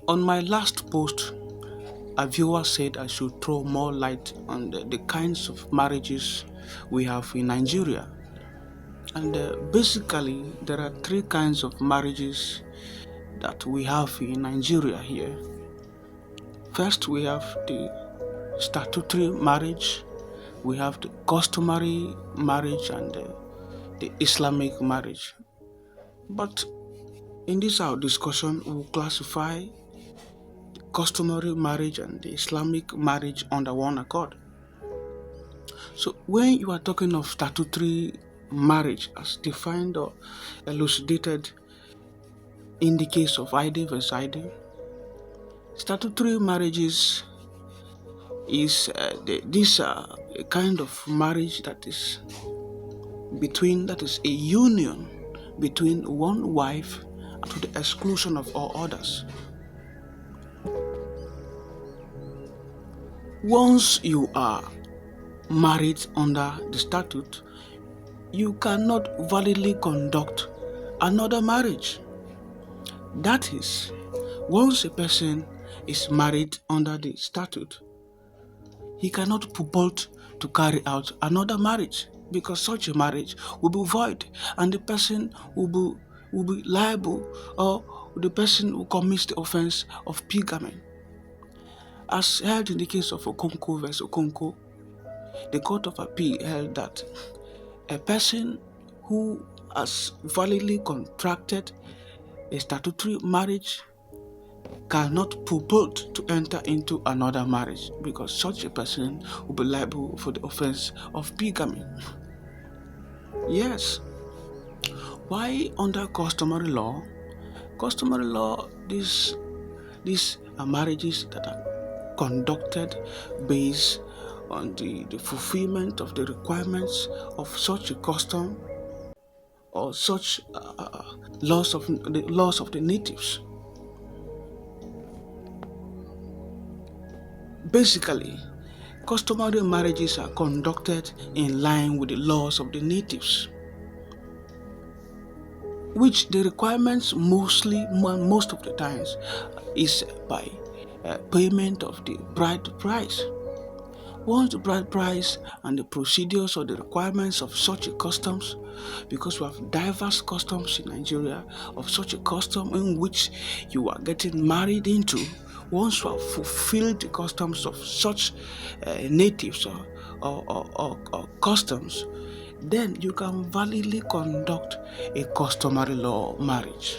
On my last post, a viewer said I should throw more light on the kinds of marriages we have in Nigeria. And basically, there are three kinds of marriages that we have in Nigeria here. First, we have the statutory marriage, we have the customary marriage, and the Islamic marriage. But in this our discussion, we'll classify the customary marriage and the Islamic marriage under one accord. So when you are talking of statutory marriage as defined or elucidated in the case of ID versus ID, statutory marriages is this a kind of marriage that is a union between one wife to the exclusion of all others. Once you are married under the statute, you cannot validly conduct another marriage. That is, once a person is married under the statute, he cannot purport to carry out another marriage because such a marriage will be void and the person will be liable, or the person who commits the offence of pigamy. As held in the case of Okonko versus Okonko, the Court of Appeal held that a person who has validly contracted a statutory marriage cannot purport to enter into another marriage because such a person will be liable for the offense of pigamy. Yes. Why under customary law? Customary law, these are marriages that are conducted based on the fulfillment of the requirements of such a custom or such laws of the natives. Basically, customary marriages are conducted in line with the laws of the natives, which the requirements most of the times is by payment of the bride price. Once the bride price and the procedures or the requirements of such a customs, because we have diverse customs in Nigeria, of such a custom in which you are getting married into, once you have fulfilled the customs of such natives or customs, then you can validly conduct a customary law marriage.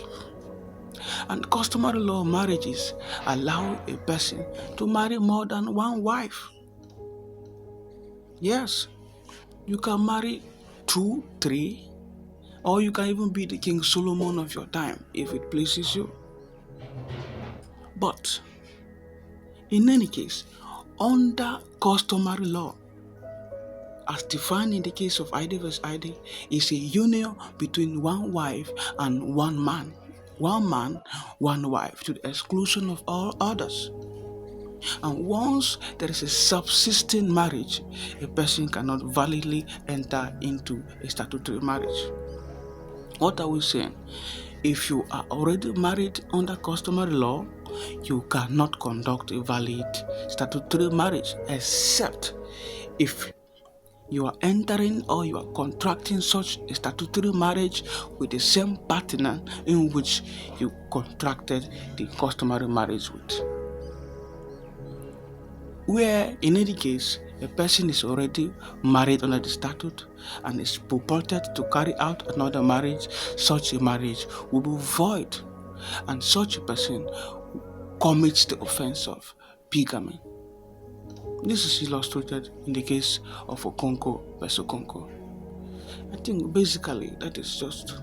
And customary law marriages allow a person to marry more than one wife. Yes, you can marry 2, 3, or you can even be the King Solomon of your time if it pleases you. But in any case, under customary law, as defined in the case of ID versus ID, is a union between one wife and one man. One man, one wife, to the exclusion of all others. And once there is a subsisting marriage, a person cannot validly enter into a statutory marriage. What are we saying? If you are already married under customary law, you cannot conduct a valid statutory marriage except if you are entering or you are contracting such a statutory marriage with the same partner in which you contracted the customary marriage with. Where in any case, a person is already married under the statute and is purported to carry out another marriage, such a marriage will be void and such a person commits the offense of pigamy. This is illustrated in the case of Okonko versus Okonko. I think basically that is just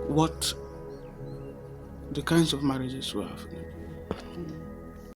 what the kinds of marriages we have.